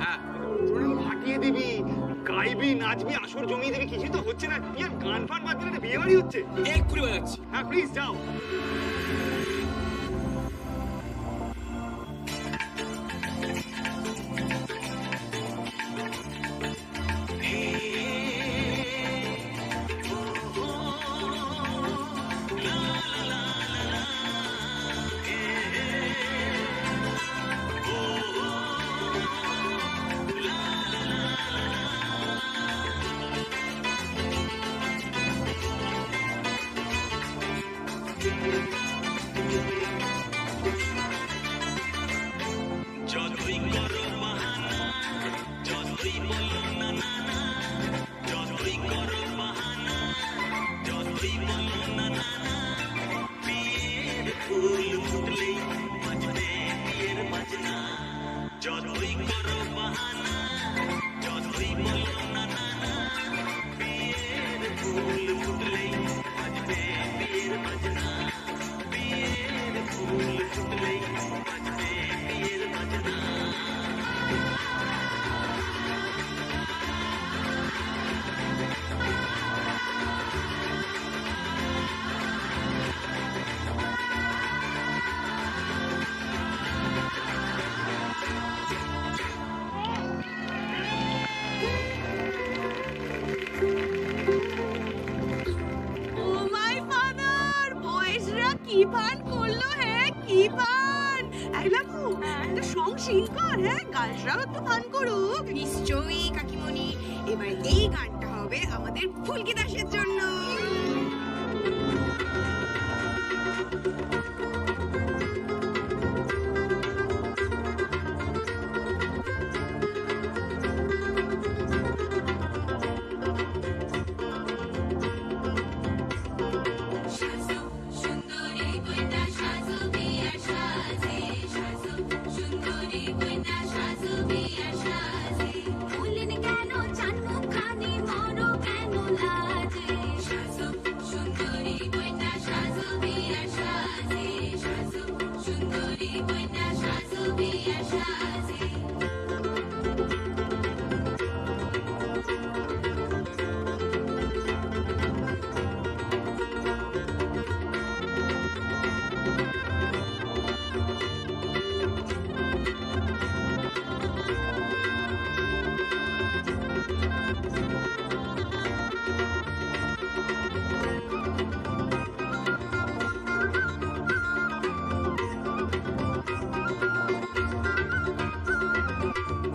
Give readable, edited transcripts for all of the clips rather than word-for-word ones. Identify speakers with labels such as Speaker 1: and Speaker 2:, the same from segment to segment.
Speaker 1: মাল। তোরা ফাটিয়ে দিবি, গাইবি, নাচবি, আসর জমিয়ে দিবি, কিছুই তো হচ্ছে না। কি আর গান ফান বাজবে না, বিয়ে বাড়ি হচ্ছে।
Speaker 2: এক্ষুনি বাজাচ্ছি।
Speaker 1: হ্যাঁ প্লিজ যাও।
Speaker 3: যতই করো বাহানা, যতই বলো না না না, যতই করো বাহানা, যতই বলো না না না, বিয়ের ফুল ফুটলেই বাজবে বিয়ের বাজনা। যতই করো বাহানা, যতই বলো না না না, বিয়ের ফুল ফুটলেই বাজবে বিয়ের বাজনা। বিয়ের ফুল ফুটলেই বাজবে বিয়ের বাজনা।
Speaker 4: ও মাই ফাদার, বয়েজরা কি ফান করলো, হ্যাঁ কি ফান। এই বাবু, একটা সং সিং কর, হ্যাঁ গার্লসরাও একটু ফান করুক। নিশ্চয়ই কাকিমণি, এবার এই গানটা হবে আমাদের ফুলকি দাসের জন্য।
Speaker 5: সাজো সুন্দরী কন্যা সাজো বিয়ার সাজে, সাজো সুন্দরী কন্যা সাজো বিয়ার সাজে। বললেন কেন চান মুখখানি মরো কেন লাজে, সাজো সুন্দরী কন্যা সাজো বিয়ার সাজে, সাজো সুন্দরী কন্যা সাজো বিয়ার সাজে।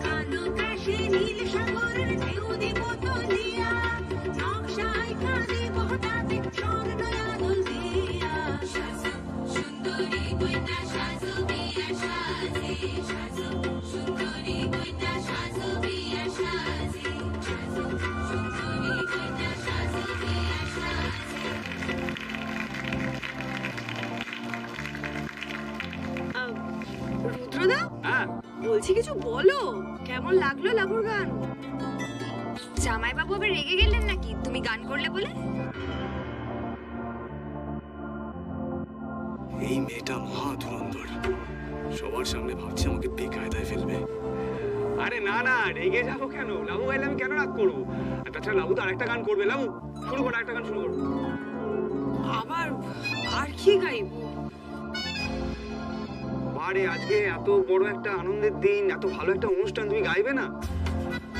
Speaker 5: কালো কাশে নীল সাগরের ঢেউ দিব তলিয়া, নকশায় কাঁদে বহতাতে স্বর্ণ আদল দিয়া। সাজো সুন্দরী কন্যা সাজো বিয়ার সাজে, সাজো সুন্দরী কন্যা সাজো বিয়ার সাজে, সাজো সুন্দরী কন্যা সাজো বিয়ার সাজে।
Speaker 4: রুদ্রদা,
Speaker 1: হ্যাঁ
Speaker 4: বলছি কিছু বলো, কেমন লাগলো লাবুর গান?
Speaker 6: জামাইবাবু আবার রেগে গেলেন নাকি তুমি গান করলে বলে?
Speaker 1: এই মেয়েটা মহা ধুরন্ধর, সবার সামনে ভাবছে আমাকে বেকায়দায় ফেলবে। আরে না না, রেগে যাবো কেন? লাবু গাইলে আমি কেন রাগ করবো? আর তাছাড়া লাবু তো আরেকটা গান করবে। লাবু শুরু করো, একটা গান শুরু করো।
Speaker 4: আবার আর কি গাইবো?
Speaker 1: আরে আজকে এত বড় একটা আনন্দের দিন, এত ভালো একটা অনুষ্ঠান, তুমি গাইবে না?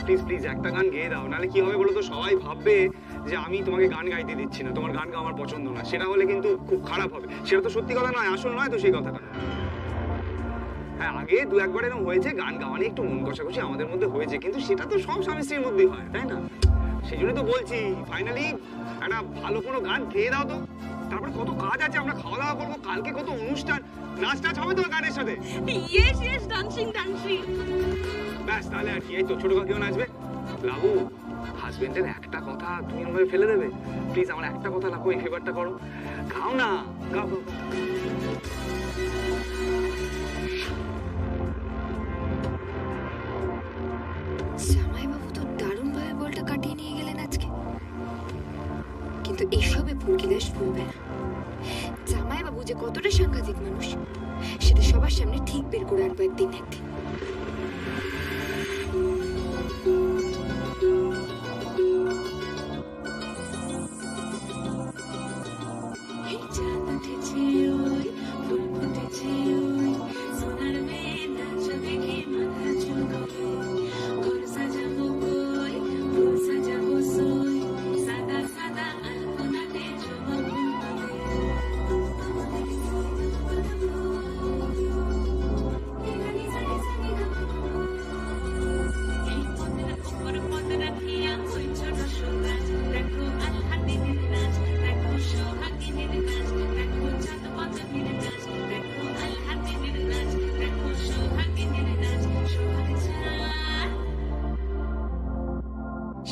Speaker 1: প্লিজ প্লিজ একটা গান গেয়ে দাও, নাহলে কি হবে বলো তো, সবাই ভাববে যে আমি তোমাকে গান গাইতে দিচ্ছি না, তোমার গান গাওয়া আমার পছন্দ না। সেটা হলে কিন্তু খুব খারাপ হবে। সেটা তো সত্যি কথা নয়, আসল নয় তো সেই কথাটা। হ্যাঁ আগে দু একবার এরকম হয়েছে, গান গাওয়া নিয়ে একটু মন কষাকষি আমাদের মধ্যে হয়েছে, কিন্তু সেটা তো সব স্বামী স্ত্রীর মধ্যেই হয়, তাই না? সেই জন্যই তো বলছি, ফাইনালি একটা ভালো কোনো গান গেয়ে দাও তো। তারপরে কত কাজ আছে, আমরা খাওয়া দাওয়া করবো, কালকে কত অনুষ্ঠান, নাচ টাচ হবে তো গানের সাথে।
Speaker 4: Yes yes, dancing dancing.
Speaker 1: ব্যাস তাহলে আর কি, এই তো ছোট কাকিও নাচবে। লাবু, হাজবেন্ডের একটা কথা তুমি আমাকে ফেলে দেবে? প্লিজ আমার একটা কথা লাবু, এই ফেভারটা করো, গাও না, গাও গাও গাও।
Speaker 6: জামাইবাবু তো দারুণভাবে বলটা কাটিয়ে নিয়ে গেলেন আজকে, কিন্তু এসবে ফুলকি দাস ভুলবে না। জামাইবাবু যে কতটা সাংঘাতিক মানুষ সেটা সবার সামনে ঠিক বের করে আনবো একদিন একদিন।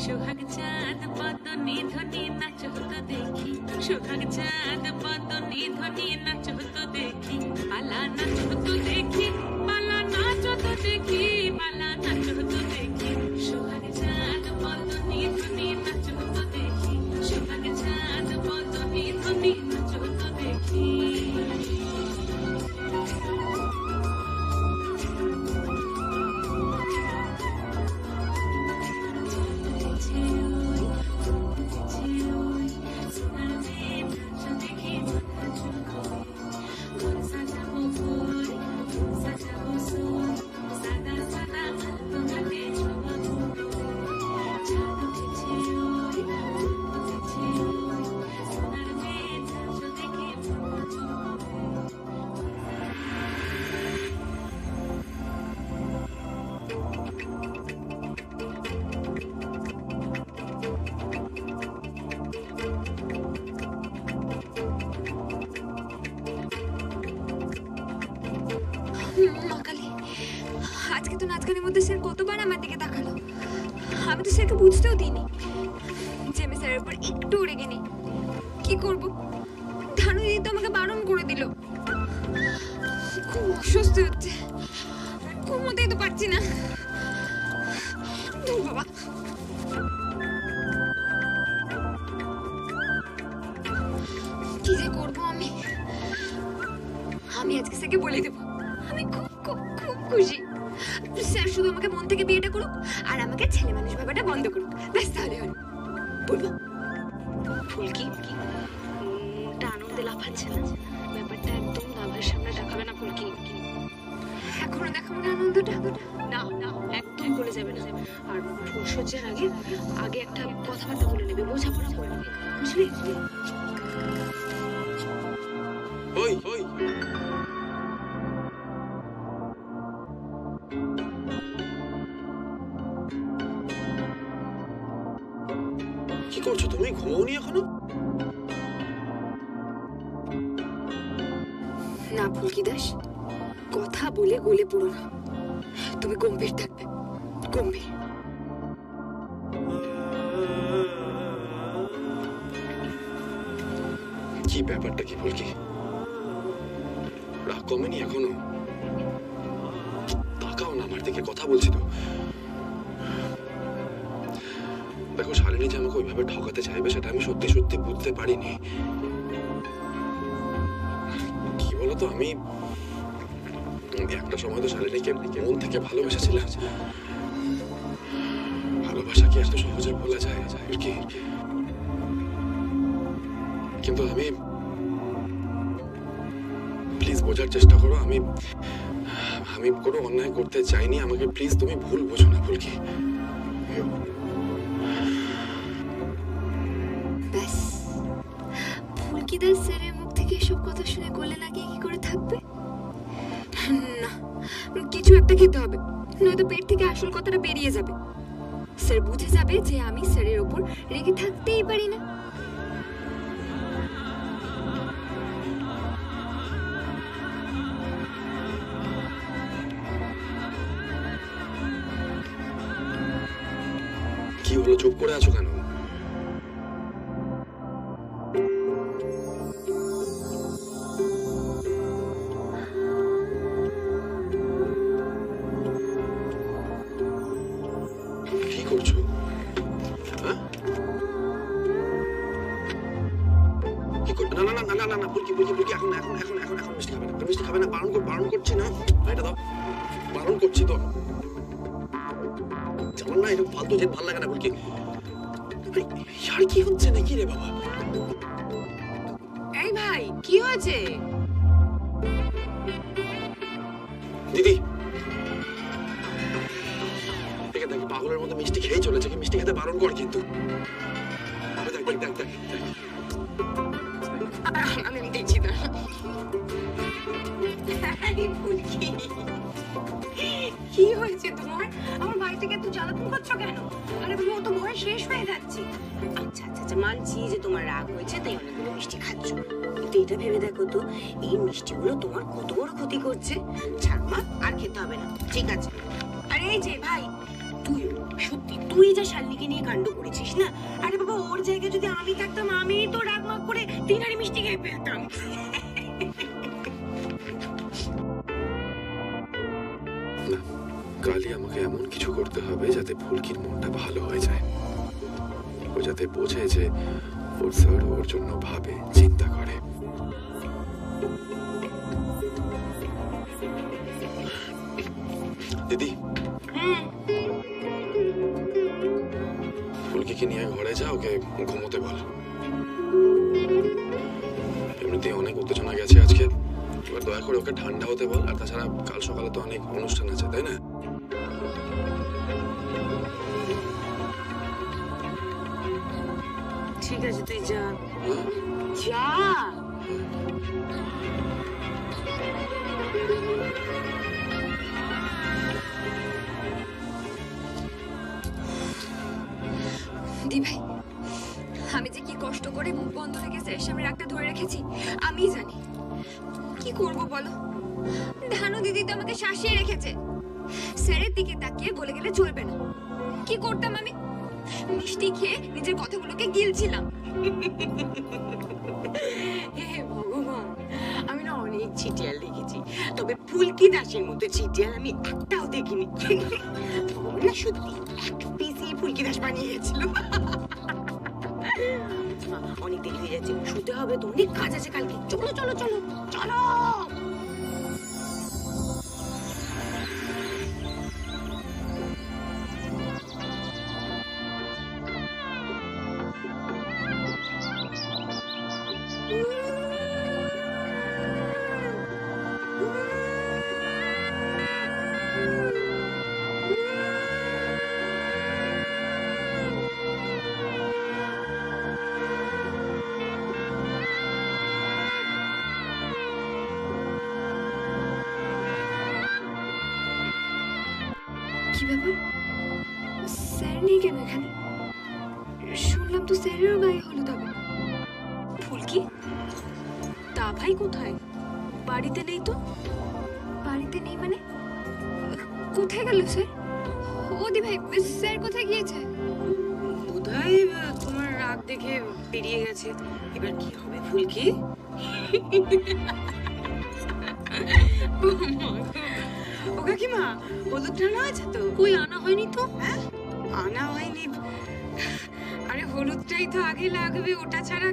Speaker 5: সোহাগ চাঁদ বদনে ধনে নাচ হতো দেখি সোহাগ চাঁদ বদনে ধনে নাচ হতো দেখি পালা নাচ হতো দেখি পালা নাচ হতো দেখি পালা নাচ হতো দেখি সোহাগ চাঁদ বদনে ধনে নাচ হতো দেখি সোহাগ চাঁদ বদনে ধনে নাচ হতো দেখি
Speaker 6: মা কালী, আজকে তো নাচ গানের মধ্যে স্যার কতবার আমার দিকে তাকালো। আমি তো স্যারকে বুঝতেও দিইনি যে আমি স্যারের উপর একটু রেগে নেই। কি করব, ধানু দিদি তো আমাকে বারণ করে দিল। খুব অস্বস্তি হচ্ছে, ঘুমোতেই তো পারছি না। ধুর বাবা, কি যে করবো আমি। আমি আজকে স্যারকে বলে দেবো আমি খুব খুব খুব খুশি। স্যার শুধু আমাকে মন থেকে বিয়েটা করুক আর আমাকে ছেলে মানুষ ব্যাপারটা বন্ধ করুক, ব্যাস তাহলে হল। বলবো
Speaker 4: ফুলকি মনটা আনন্দে লাফাচ্ছে না? ব্যাপারটা একদম দাদার সামনে দেখাবে না ফুলকি।
Speaker 6: এখনো দেখাবো না আনন্দটা?
Speaker 4: না না, একদম বলে যাবে না। আর ফুলসজ্জার আগে আগে একটা কথাবার্তা বলে নেবে, বোঝাপড়া করে নেবে, বুঝলি?
Speaker 3: ওই ওই কি করছো তুমি? ঘুমোওনি এখনো?
Speaker 6: না ফুলকি দাস, কথা বলে গলে পড়ো না। তুমি গম্ভীর থাকবে, গম্ভীর।
Speaker 3: কি ব্যাপারটা কি বলকি? রাগ কমেনি এখনো? তাকাও না আমার দিকে, কথা বলছি তো। দেখো, শালিনী যে আমাকে ওইভাবে ঠকাতে চাইবে সেটা আমি সত্যি সত্যি বুঝতে পারিনি। কি বলতো, আমি একটা সময় তো শালিনীকে মন থেকে ভালোবেসেছিলাম। ভালোবাসা কি এত সহজে বলা যায় কি? কিন্তু আমি, প্লিজ বোঝার চেষ্টা করো, আমি কোনো অন্যায় করতে চাইনি। আমাকে প্লিজ তুমি ভুল বোঝো না ফুলকি।
Speaker 6: ব্যাস, ফুলকি দাস স্যারের মুখ থেকে এসব কথা শুনে গলে না গিয়ে কি করে থাকবে? না, কিছু একটা খেতে হবে, নয়তো পেট থেকে আসল কথাটা বেরিয়ে যাবে। স্যার বুঝে যাবে যে আমি স্যারের ওপর রেগে থাকতেই পারি না।
Speaker 3: কি হলো, চুপ করে আছো কেন? কি করছো? হ্যাঁ? কি করছো? না না না না না না ফুলকি ফুলকি ফুলকি, এখন এখন এখন এখন এখন মিষ্টি খাবে না, মিষ্টি খাবে না। বারণ করছি না, এটা দাও, বারণ করছি তো। যেমন না, এটা ফালতু যে ভালো লাগে না ফুলকি। আর কি হচ্ছে নাকি রে বাবা?
Speaker 4: এই ভাই, কি হয়েছে?
Speaker 3: দিদি দেখে দেখ, পাগলের মতো মিষ্টি খেয়ে চলেছে। কি মিষ্টি খেতে বারণ কর কিন্তু। দেখ দেখ দেখ দেখ দেখ।
Speaker 4: আমি দেখছি তো। ফুলকি, কি হয়েছে তোমার? আমার ভাইটাকে এত জ্বালাতন করছো কেন? আরে তুমি, ও তো ভয় শেষ হয়ে যাচ্ছে। আচ্ছা আচ্ছা আচ্ছা, মানছি যে তোমার রাগ হয়েছে, তাই অনেকগুলো মিষ্টি খাচ্ছ। কিন্তু এটা ভেবে দেখো তো, এই মিষ্টিগুলো তোমার কত বড় ক্ষতি করছে। ছাড় মা, আর খেতে হবে না, ঠিক আছে? আরে এই যে ভাই, তুই সত্যি তুই যা শালিনীকে নিয়ে কাণ্ড করেছিস না, আরে বাবা ওর জায়গায় যদি আমি থাকতাম আমি তো রাগমাগ করে 3 হাঁড়ি মিষ্টি খেয়ে ফেলতাম।
Speaker 3: না, কালই আমাকে এমন কিছু করতে হবে যাতে ফুলকির মনটা ভালো হয়ে যায়, ও যাতে বোঝে যে ওর স্যার ওর জন্য ভাবে, চিন্তা করে। দিদি, ফুলকিকে নিয়ে ঘরে যা, ওকে ঘুমোতে বল। এমনিতে অনেক উত্তেজনা গেছে আজকে, এবার দয়া করে ওকে ঠান্ডা হতে বল। আর তাছাড়া কাল সকালে তো অনেক অনুষ্ঠান আছে, তাই না?
Speaker 4: ঠিক আছে তুই যা যা।
Speaker 6: দি ভাই, আমি যে কি কষ্ট করে মুখ বন্ধ রেখে স্যারের সামনে রাগটা ধরে রেখেছি আমিই জানি। কি করব বলো, ধানু দিদি তো আমাকে শাসিয়ে রেখেছে। স্যারের দিকে তাকিয়ে গলে গেলে চলবে না। কি করতাম আমি? মিষ্টি খেয়ে নিজের কথাগুলোকে গিলছিলাম।
Speaker 4: হে ভগবান, আমি না অনেক চিটিয়াল দেখেছি, তবে ফুলকি দাসের মতো চিটিয়াল আমি একটাও দেখিনি। ভগবান না সত্যি এক পিসই ফুলকি দাস বানিয়ে গেছিল। অনেক দেরি হয়ে যাচ্ছে, শুতে হবে তো, অনেক কাজ আছে কালকে। চলো চলো চলো চলো।
Speaker 6: কি ব্যাপার, স্যার নেই কেন এখানে? শুনলাম তো স্যারেরও গায়ে হলুদ হবে।
Speaker 4: ফুলকি তা ভাই কোথায়? বাড়িতে নেই তো?
Speaker 6: বাড়িতে নেই মানে? কোথায় গেল স্যার? ও দি ভাই, স্যার কোথায় গিয়েছে?
Speaker 4: বোধহয় তোমার রাগ দেখে বেরিয়ে গেছে। এবার কি হবে ফুলকি? ও কাকিমা, হলুদটা আনা হয়েছে তো? কই আনা হয়নি তো? হ্যাঁ আনা হয়নি। আরে হলুদটাই তো আগে লাগবে, ওটা ছাড়া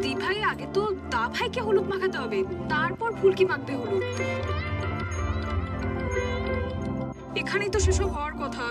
Speaker 4: দি ভাই আগে তো দা ভাইকে হলুদ মাখাতে হবে, তারপর ফুলকি মাখবে হলুদ। এখানেই তো সেসব হওয়ার কথা।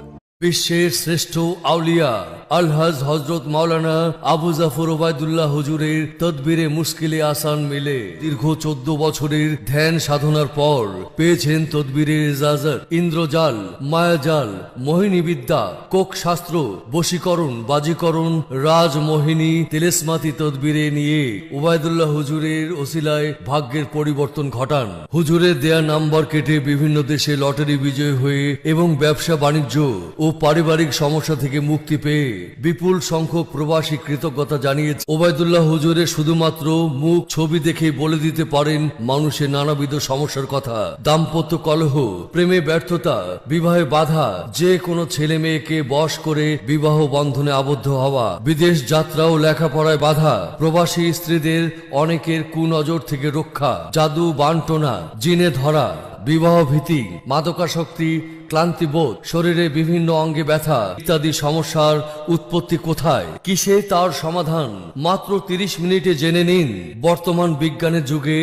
Speaker 2: বিশ্বের শ্রেষ্ঠ আউলিয়া আলহাজ হজরত মাওলানা আবু জাফর ওবায়দুল্লাহ হুজুরের তদবিরে মুশকিলে আসান মিলে দীর্ঘ 14 বছরের ধ্যান সাধনার পর পেয়েছেন তদবিরের ইজাজত। ইন্দ্রজাল, মায়াজাল, মোহিনী বিদ্যা, কোক শাস্ত্র, বশীকরণ, বাজিকরণ, রাজমোহিনী, তিলেসমাতি তদবিরে নিয়ে ওবায়দুল্লাহ হুজুরের ওসিলায় ভাগ্যের পরিবর্তন ঘটান। হুজুরের দেয়া নাম্বার কেটে বিভিন্ন দেশে লটারি বিজয় হয়ে এবং ব্যবসা বাণিজ্য ও পারিবারিক সমস্যা থেকে মুক্তি পেয়ে বিপুল সংখ্যক প্রবাসী কৃতজ্ঞতা জানিয়েছে। ওবায়দুল্লাহ হুজুরে শুধুমাত্র মুখ ছবি দেখেই বলে দিতে পারেন মানুষের নানাবিধ সমস্যার কথা। দাম্পত্য কলহ, প্রেমে ব্যর্থতা, বিবাহে বাধা, যে কোনো ছেলে মেয়েকে বশ করে বিবাহ বন্ধনে আবদ্ধ হওয়া, বিদেশ যাত্রা ও লেখাপড়ায় বাধা, প্রবাসী স্ত্রীদের অনেকের কুনজর থেকে রক্ষা, জাদু বান্টনা, জিনে ধরা, বিবাহ ভীতি, মাদকাসক্তি, ক্লান্তিবোধ, শরীরে বিভিন্ন অঙ্গে ব্যথা ইত্যাদি সমস্যার উৎপত্তি কোথায়, কিসে তার সমাধান, মাত্র 30 মিনিটে জেনে নিন। বর্তমান বিজ্ঞানের যুগে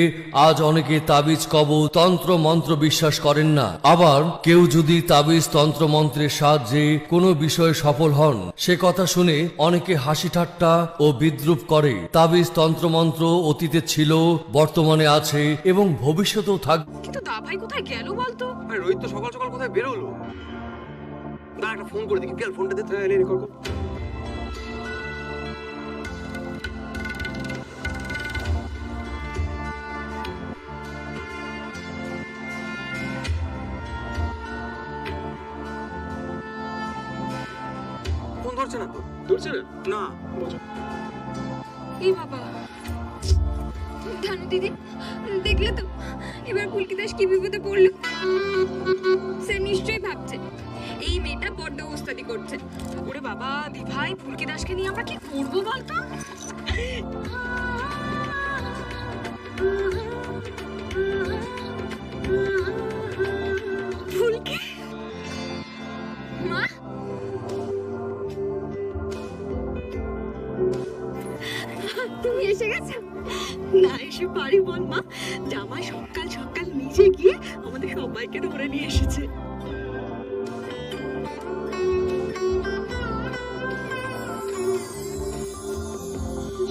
Speaker 2: আজ অনেকে তাবিজ কবজ, তন্ত্র মন্ত্র বিশ্বাস করেন না। আবার কেউ যদি তাবিজ তন্ত্র মন্ত্রের সাহায্যে কোনো বিষয়ে সফল হন, সে কথা শুনে অনেকে হাসি ঠাট্টা ও বিদ্রুপ করে। তাবিজ তন্ত্র মন্ত্র অতীতে ছিল, বর্তমানে আছে এবং ভবিষ্যতেও থাকবে।
Speaker 4: কিন্তু দা ভাই কোথায় গেল বলতো?
Speaker 1: আরে রোহিত তো সকাল সকাল কোথায় বেরোলো? না একটা ফোন করে দেখি, গেল ফোনটা দিতে কর। ফোন ধরছে না তো? ধরছে না? না বলছো।
Speaker 6: এই বাবা, ধানু দিদি দেখলে তো এবার ফুলকি দাস কি বিপদে পড়লো। স্যার নিশ্চয়ই ভাবছে এই এই মেয়েটা বড্ড ওস্তাদি করছে।
Speaker 4: ওরে বাবা দিভাই, ফুলকি দাসকে নিয়ে আমরা কি করবো বলতো?
Speaker 6: ফুলকি মা, তুমি এসে গেছো?
Speaker 4: না এসে পারি বল মা, জামাই সকাল সকাল নিজে গিয়ে আমাদের সবাইকে ধরে নিয়ে এসেছে।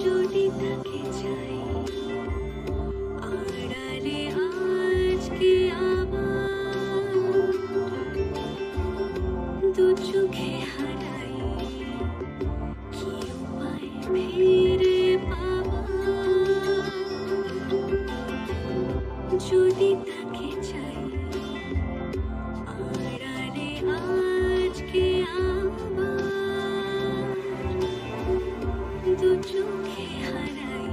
Speaker 6: যদি তাকে চাই আড়ালে আজকে আমার দু চোখে হারাই, কি উপায় ফিরে পাওয়া? যদি তাকে চাই আড়ালে আজকে আমার দু চোখে হারাই,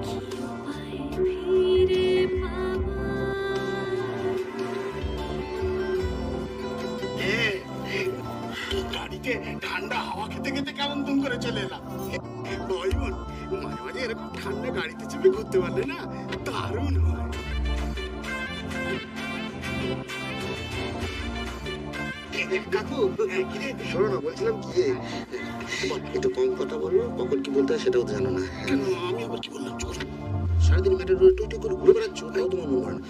Speaker 6: কি উপায় ফিরে পাওয়া?
Speaker 7: গাড়িতে ঠান্ডা হাওয়া খেতে খেতে কেমন দুম করে চলে এলাম। বয়মন, মাঝে মাঝে এরকম ঠান্ডা গাড়িতে চেপে ঘুরতে পারলে না দারুণ হয়।
Speaker 8: কাকু, শোনো না, বলছিলাম কি একটু কম কথা বলো, কখন কি বলতে হয় সেটাও তো জানো না।
Speaker 7: কেন আমি আবার কি বললাম? চোর
Speaker 8: সারাদিন মেয়েটা টুই টুই করে ঘুরে বেড়াচ্ছ, তাও তোমার মন ভরে না।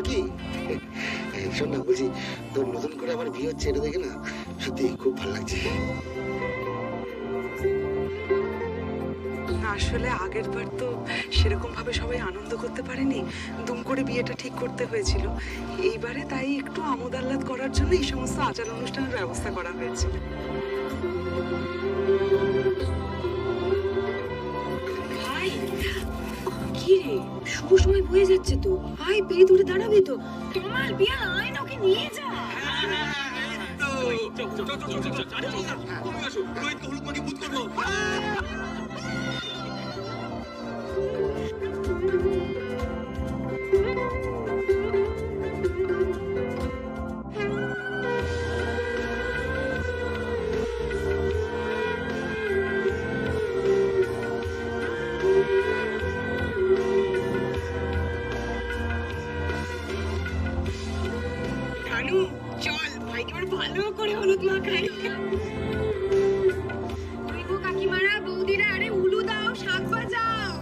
Speaker 8: কি শোন না, বলছি তোর নতুন করে আবার বিয়ে হচ্ছে, এটা দেখে না সত্যি খুব ভালো লাগছে।
Speaker 9: আসলে আগের বার তো সেরকম ভাবে সবাই আনন্দ করতে পারেনি, দুম করে বিয়েটা ঠিক করতে হয়েছিল। এইবারে তাই একটু আমোদ আহ্লাদ করার জন্য এই সমস্ত আচার অনুষ্ঠানের ব্যবস্থা করা হয়েছে।
Speaker 4: ভাই কি রে, শুভ সময় বয়ে যাচ্ছে তো, আয় পেয়ে দূরে দাঁড়াবি তো, তোমার বিয়ে আয় না, ওকে নিয়ে যা। কানু চল ভাইকে এবার ভালো করে হলুদ মাখাই।
Speaker 6: ওই গো কাকিমারা, বৌদিরা, আরে উলু দাও, শাক বাজাও।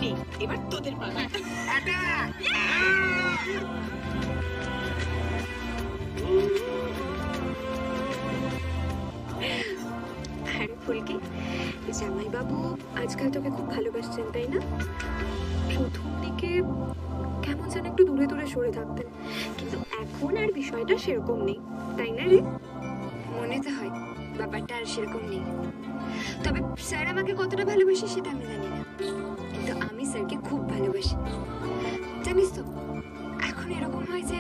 Speaker 4: নে, এবার তোদের পালা।
Speaker 6: আরে ফুলকি, জামাইবাবু আজকাল তোকে খুব ভালোবাসছেন তাই না? প্রথম দিকে কেমন যেন একটু দূরে দূরে সরে থাকতেন, কিন্তু এখন আর বিষয়টা সেরকম নেই, তাই না রে? মনে তো হয় ব্যাপারটা আর সেরকম নেই। তবে স্যার আমাকে কতটা ভালোবাসে সেটা আমি জানি না, কিন্তু আমি স্যারকে খুব ভালোবাসি। জানিস তো, এখন এরকম হয় যে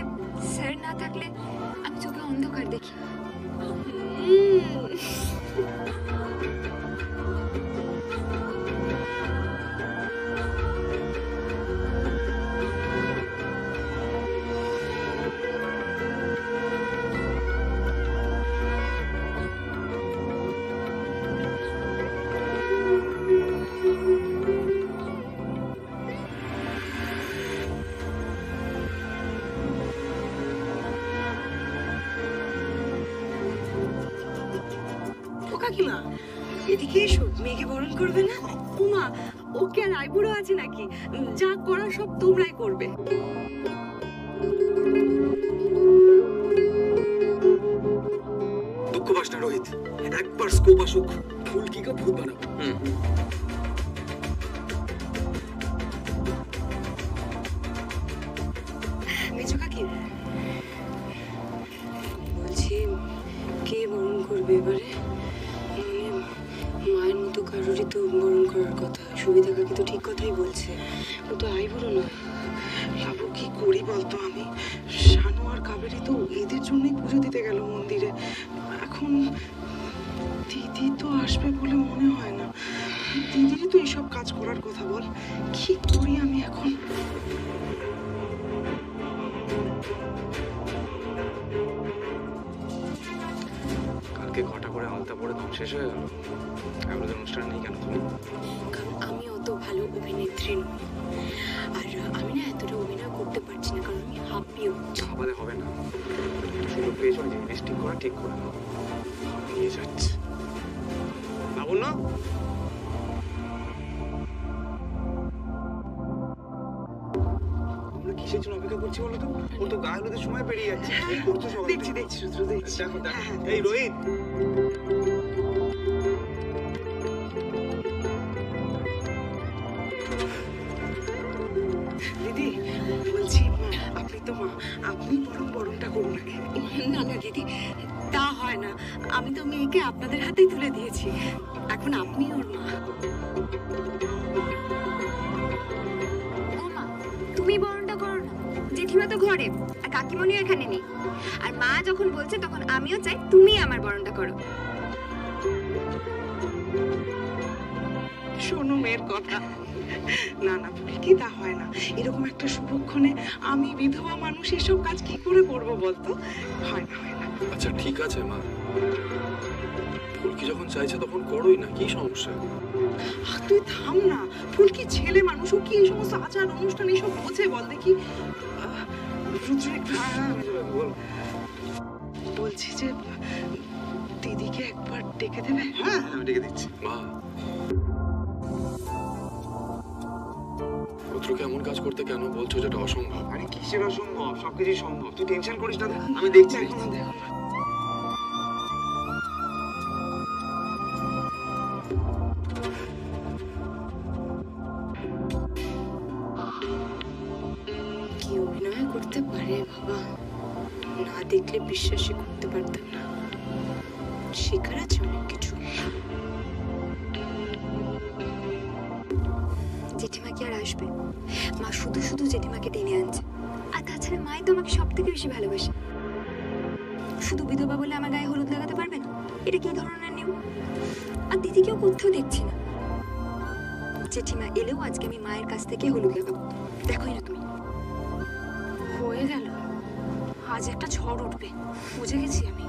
Speaker 6: স্যার না থাকলে আমি চোখে অন্ধকার দেখি।
Speaker 9: ও কাকিমা, এদিকে এসো, মেয়েকে বরণ করবে না?
Speaker 4: উমা, ওকে আর আইবুড়ো আছে নাকি? যা করার সব তোমরাই করবে।
Speaker 1: দুঃখ পাস না রোহিত, একবার স্কোপ আসুক, ফুলকিকে ভূত বানাবো।
Speaker 9: মেজো কাকি, বলছি কে বরণ করবে এবারে? মানে
Speaker 4: শাশুড়ি তো বরণ করার কথা, সুবিধা কাকি তো ঠিক কথাই বলছে, ও তো আইবুড়ো নয়।
Speaker 9: লাবু কি করি বলতো আমি? শানু আর কাবেরী তো এদের জন্যই পুজো দিতে গেল মন্দিরে। এখন দিদি তো আসবে বলে মনে হয় না। দিদিরই তো এইসব কাজ করার কথা, বল কি করি আমি এখন?
Speaker 1: কালকে ঘটা করে আলতা পরে দম শেষ হয়ে গেল, এগুলো অনুষ্ঠান নেই কেন তুমি?
Speaker 4: কারণ আমি অত ভালো অভিনেত্রী নই, আর আমি না এতটা অভিনয় করতে পারছি না, কারণ আমি হাঁপিয়ে উঠছি।
Speaker 1: চাপালে হবে না, সুযোগ পেয়েছো, জিনিস ঠিক করা ঠিক করে নাও। নিয়ে যাচ্ছে লাবণ্য, আমরা কিসের জন্য অপেক্ষা করছি বলো তো? ও তো গায়ে হলুদের সময় পেরিয়ে যাচ্ছে। কি করছো সবাই?
Speaker 9: দেখছি দেখছি রুদ্র, দেখছি।
Speaker 1: দেখো দেখো।
Speaker 9: হ্যাঁ,
Speaker 1: এই রোহিত,
Speaker 9: দিদি বলছি, আপনি তো মা, আপনি বরং বরণটা করুন আগে।
Speaker 4: না না দিদি, তা হয় না, আমি তো মেয়েকে আপনাদের হাতেই তুলে দিয়েছি, এখন আপনি ওর মা।
Speaker 6: ও মা, তুমি বরণটা করো না, জেঠিমা তো ঘরে আর কাকিমণিও এখানে নেই, আর মা যখন বলছে তখন আমিও চাই তুমি আমার বরণটা করো।
Speaker 9: শোনো মেয়ের কথা। না না কি তা হয় না, এরকম একটা শুভক্ষণে আমি বিধবা মানুষ এসব কাজ কি করে করবো বলতো? হয় না হয় না।
Speaker 3: আচ্ছা ঠিক আছে মা, ফুলকি যখন চাইছে তখন করোই না, কি সমস্যা?
Speaker 9: তুই থাম না, ফুলকি ছেলে মানুষ, ও কি এই সমস্ত আচার অনুষ্ঠান এইসব বোঝে বল দেখি? রুদ্র একটু
Speaker 1: বল।
Speaker 9: বলছি যে দিদিকে একবার ডেকে দেবে?
Speaker 1: হ্যাঁ আমি ডেকে দিচ্ছি।
Speaker 3: মা, পুত্রকে এমন কাজ করতে কেন বলছো যেটা অসম্ভব?
Speaker 1: আরে কিসের অসম্ভব, সবকিছুই সম্ভব, তুই টেনশন করিস না, আমি দেখছি।
Speaker 9: দেখো না দেখো না।
Speaker 4: কি অভিনয় করতে পারে বাবা, না দেখলে বিশ্বাসই করতে পারতাম না। শেখার আছে অনেক কিছু।
Speaker 6: জেঠিমা কি আর আসবে? মা শুধু শুধু জেঠিমাকে টেনে আনছে, আর তাছাড়া মাই তো আমাকে সব থেকে বেশি ভালোবাসে। শুধু বিধবা বলে আমার গায়ে হলুদ লাগাতে পারবে না? এটা কি ধরনের নিয়ম? আর দিদিকেও কোথাও দেখছি না। জেঠিমা এলেও আজকে আমি মায়ের কাছ থেকে হলুদ লাগাবো, দেখোই না তুমি।
Speaker 4: হয়ে গেল, আজ একটা ঝড় উঠবে, বুঝে গেছি আমি।